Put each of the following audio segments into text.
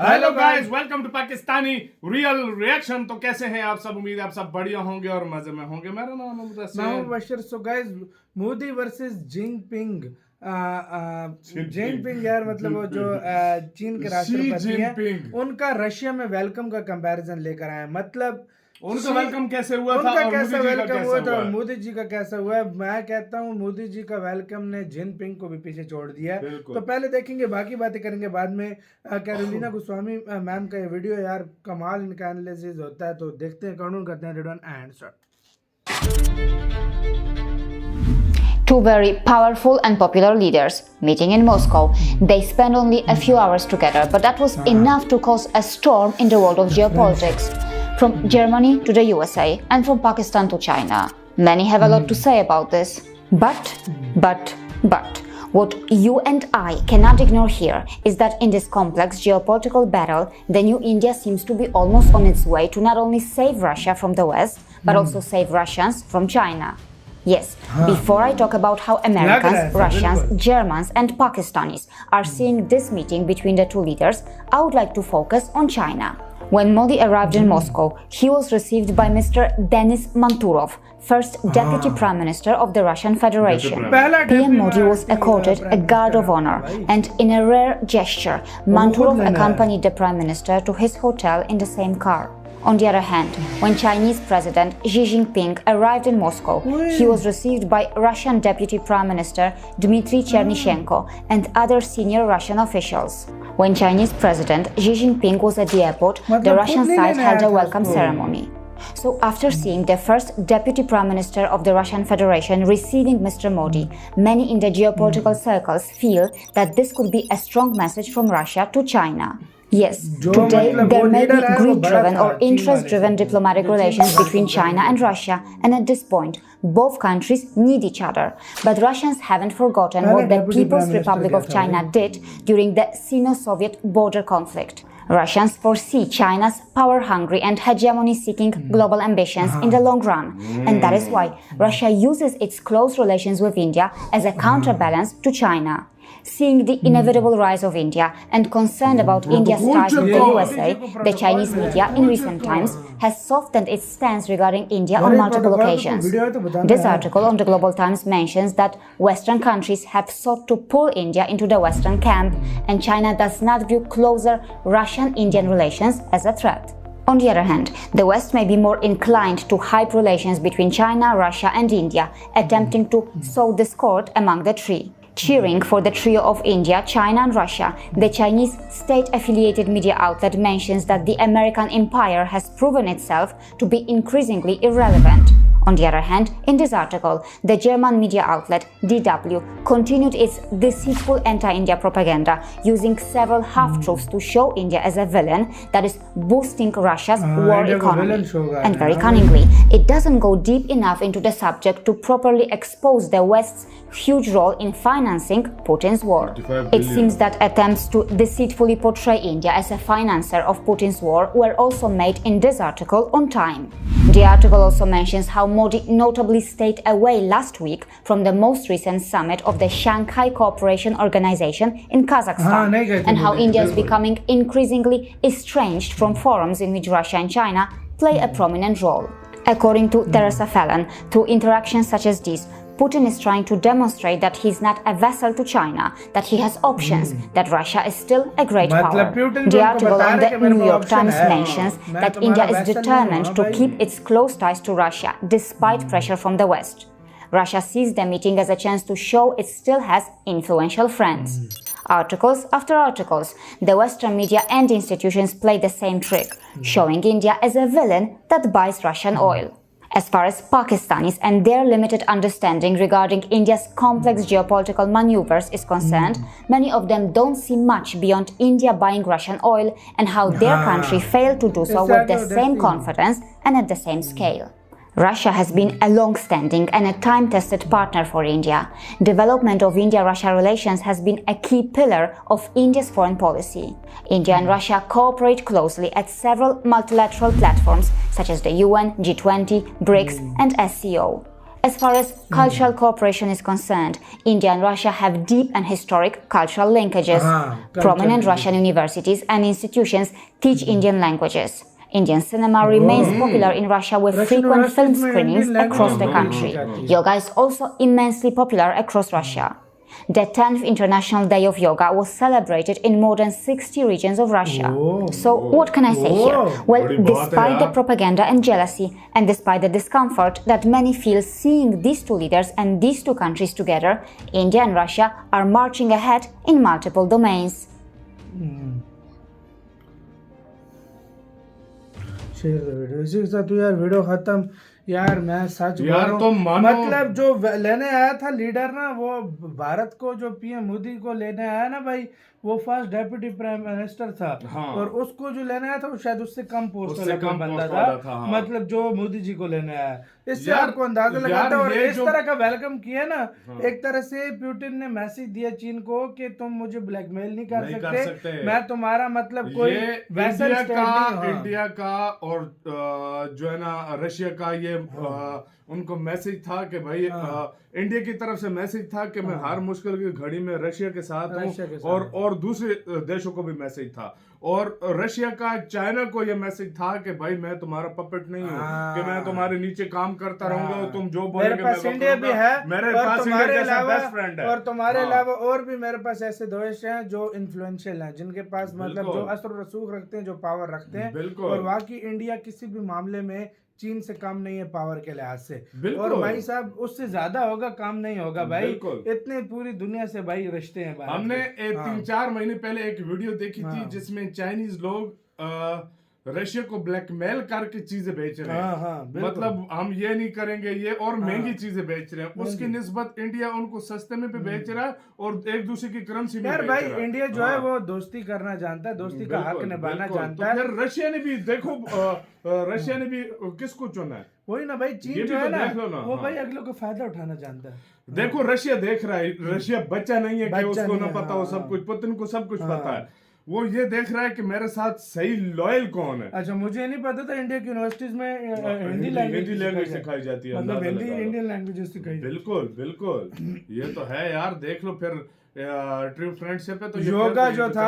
Hello guys, welcome to Pakistani real reaction. तो कैसे हैं आप सब? उम्मीद है आप सब बढ़िया होंगे और मजे में होंगे। मेरा नाम है मुद्दसर। मैं हूं मुबashir। So guys, Modi versus Jinping. Jinping यार, मतलब वो जो चीन के राष्ट्रपति हैं, उनका रशिया में वेलकम का कंपैरिजन लेकर आए। मतलब उनका वेलकम कैसे हुआ था उनका और कैसा मोदी जी का वेलकम कैसा हुआ था हुआ और है? मोदी जी का कैसा हुआ है। मैं कहता हूँ मोदी जी का वेलकम ने जिनपिंग को भी पीछे छोड़ दिया है। तो पहले देखेंगे, बाकी बातें करेंगे बाद में। कैरोलिना गोस्वामी मैम का ये वीडियो यार कमाल, इनका एनालिसिस होता है। तो देखते हैं, काउंट करते हैं, red one and start. Two very powerful and popular leaders meeting in Moscow. They spent only a few hours together, but that was enough to cause a storm in the world of geopolitics. From Germany to the USA and from Pakistan to China. Many have a lot to say about this. But, what you and I cannot ignore here is that in this complex geopolitical battle, the new India seems to be almost on its way to not only save Russia from the West, but also save Russians from China. Yes, before I talk about how Americans, Russians, Germans and Pakistanis are seeing this meeting between the two leaders, I would like to focus on China. When Modi arrived in Moscow, he was received by Mr. Denis Manturov, first Deputy Prime Minister of the Russian Federation. PM Modi was accorded a guard of honor, and in a rare gesture, Manturov accompanied the Prime Minister to his hotel in the same car. On the other hand, when Chinese President Xi Jinping arrived in Moscow, he was received by Russian Deputy Prime Minister Dmitry Chernyshenko and other senior Russian officials. When Chinese President Xi Jinping was at the airport, the Russian side held a welcome ceremony. So after seeing the first Deputy Prime Minister of the Russian Federation receiving Mr. Modi, many in the geopolitical circles feel that this could be a strong message from Russia to China. Yes, today there may be greed-driven or interest-driven diplomatic relations between China and Russia, and at this point, both countries need each other. But Russians haven't forgotten what the People's Republic of China did during the Sino-Soviet border conflict. Russians foresee China's power-hungry and hegemony-seeking global ambitions in the long run, and that is why Russia uses its close relations with India as a counterbalance to China. Seeing the inevitable rise of India and concerned about India's ties with the USA, the Chinese media in recent times has softened its stance regarding India on multiple occasions. This article on the Global Times mentions that Western countries have sought to pull India into the Western camp, and China does not view closer Russian-Indian relations as a threat. On the other hand, the West may be more inclined to hype relations between China, Russia and India, attempting to sow discord among the three. Cheering for the trio of India, China and Russia, the Chinese state-affiliated media outlet mentions that the American empire has proven itself to be increasingly irrelevant. On the other hand, in this article, the German media outlet DW continued its deceitful anti-India propaganda, using several half-truths to show India as a villain that is boosting Russia's war economy. And very cunningly, it doesn't go deep enough into the subject to properly expose the West's huge role in financing Putin's war. It seems that attempts to deceitfully portray India as a financer of Putin's war were also made in this article on time. The article also mentions how Modi notably stayed away last week from the most recent summit of the Shanghai Cooperation Organization in Kazakhstan, and how India is becoming increasingly estranged from forums in which Russia and China play a prominent role. According to Teresa Fallon, through interactions such as these, Putin is trying to demonstrate that he is not a vassal to China, that he has options, that Russia is still a great power. The article on the New York Times mentions that India is determined to keep its close ties to Russia despite pressure from the West. Russia sees the meeting as a chance to show it still has influential friends. Articles after articles, the Western media and institutions play the same trick, showing India as a villain that buys Russian oil. As far as Pakistanis and their limited understanding regarding India's complex geopolitical maneuvers is concerned, many of them don't see much beyond India buying Russian oil and how their country failed to do so with the same confidence and at the same scale. Russia has been a long-standing and a time-tested partner for India. Development of India-Russia relations has been a key pillar of India's foreign policy. India and Russia cooperate closely at several multilateral platforms such as the UN, G20, BRICS and SCO. As far as cultural cooperation is concerned, India and Russia have deep and historic cultural linkages. Prominent Russian universities and institutions teach Indian languages. Indian cinema remains popular in Russia with frequent film screenings across the country. Yoga is also immensely popular across Russia. The 10th International Day of Yoga was celebrated in more than 60 regions of Russia. So what can I say here? Well, despite the propaganda and jealousy, and despite the discomfort that many feel seeing these two leaders and these two countries together, India and Russia are marching ahead in multiple domains. Share the video. इसी के साथ यार video खत्म। यार मैं सच बोल यार रहा तो हूँ, मानो मतलब जो लेने आया था लीडर ना, वो भारत को जो पीएम मोदी को लेने आया ना भाई, वो फर्स्ट डेप्यूटी प्राइम मिनिस्टर था। हाँ। और उसको जो लेने आया था वो शायद उससे कम पोस्ट वाला कोई बंदा था, था। हाँ। मतलब जो मोदी जी को लेने आया, इससे यार- आपको अंदाजा लगाता है। और ये इस तरह का वेलकम किया ना, एक तरह से पुतिन ने मैसेज दिया चीन को कि तुम मुझे ब्लैकमेल नहीं कर सकते, मैं तुम्हारा मतलब कोई वैसल स्टेट नहीं हूं। इंडिया का और जो है ना रशिया का ये उनको मैसेज था कि भाई इंडिया की तरफ से मैसेज था कि मैं हर मुश्किल की घड़ी में रशिया के साथ हूँ, और दूसरे देशों को भी मैसेज था। और रशिया का चाइना को ये मैसेज था कि भाई मैं तुम्हारा पपेट नहीं हूँ, कि मैं तुम्हारे नीचे काम करता रहूंगा, तुम जो बोलोगे मेरे पास इंडिया भी है, मेरे पास इंडिया जैसा बेस्ट फ्रेंड है। और तुम्हारे अलावा और भी मेरे पास ऐसे दोस्त हैं जो इन्फ्लुएंशियल हैं, जिनके पास मतलब जो असर रसूख रखते हैं, जो पावर रखते हैं। और वाकई इंडिया किसी भी मामले में चीन से कम नहीं है पावर के लिहाज से। और भाई साहब उससे ज्यादा होगा, काम नहीं होगा भाई। इतने पूरी दुनिया से भाई रिश्ते हैं भाई। हमने 3-4 महीने पहले एक वीडियो देखी थी जिसमें चाइनीज लोग रशिया को ब्लैकमेल करके चीजें बेच रहे हैं। मतलब हम ये नहीं करेंगे, ये और महंगी चीजें बेच रहे हैं, उसकी निस्बत इंडिया उनको सस्ते में भी बेच रहा है और एक दूसरे की करेंसी में बेच रहा है। इंडिया जो है वो दोस्ती करना जानता है, दोस्ती का हक निभाना जानता है। फिर रशिया ने भी देखो, रशिया ने भी किसको चुना है? वही ना भाई, चीन जो है ना वो भाई अगलों को फायदा उठाना जानता है। देखो रशिया देख रहा है, रशिया बच्चा नहीं है कि उसको ना पता हो सब कुछ, पुतिन को सब कुछ पता है। वो ये देख रहा है कि मेरे साथ सही लॉयल कौन है। अच्छा, मुझे नहीं पता था इंडिया की यूनिवर्सिटीज में हिंदी लैंग्वेज सिखाई जाती है, मतलब हिंदी इंडियन लैंग्वेजेस सिखाई। बिल्कुल बिल्कुल, ये तो है यार। देख लो फिर ट्रू फ्रेंडशिप है तो योगा जो था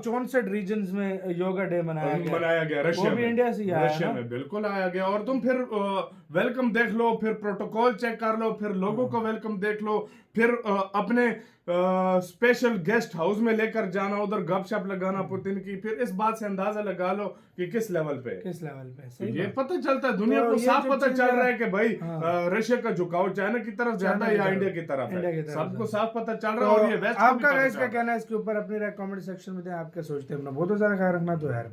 64 रीजन्स में योगा डे मनाया गया रशिया में, इंडिया से रशिया में बिल्कुल आया गया। और तुम फिर वेलकम देख लो, फिर प्रोटोकॉल चेक कर लो, फिर लोगों को वेलकम देख लो, फिर अपने स्पेशल गेस्ट हाउस में लेकर जाना, उधर गपशप लगाना पुतिन की। फिर इस बात से अंदाजा लगा लो कि किस लेवल पे ये पता चलता है, दुनिया को साफ पता चल रहा है कि भाई रशिया का झुकाव चाइना की तरफ ज्यादा है या इंडिया की तरफ है, सबको साफ पता चल रहा है। और ये आपका क्या कहना है इसके ऊपर? अपनी राय कमेंट सेक्शन में दें। आप क्या सोचते हैं? अपना बहुत सारा ख्याल रखना तो यार।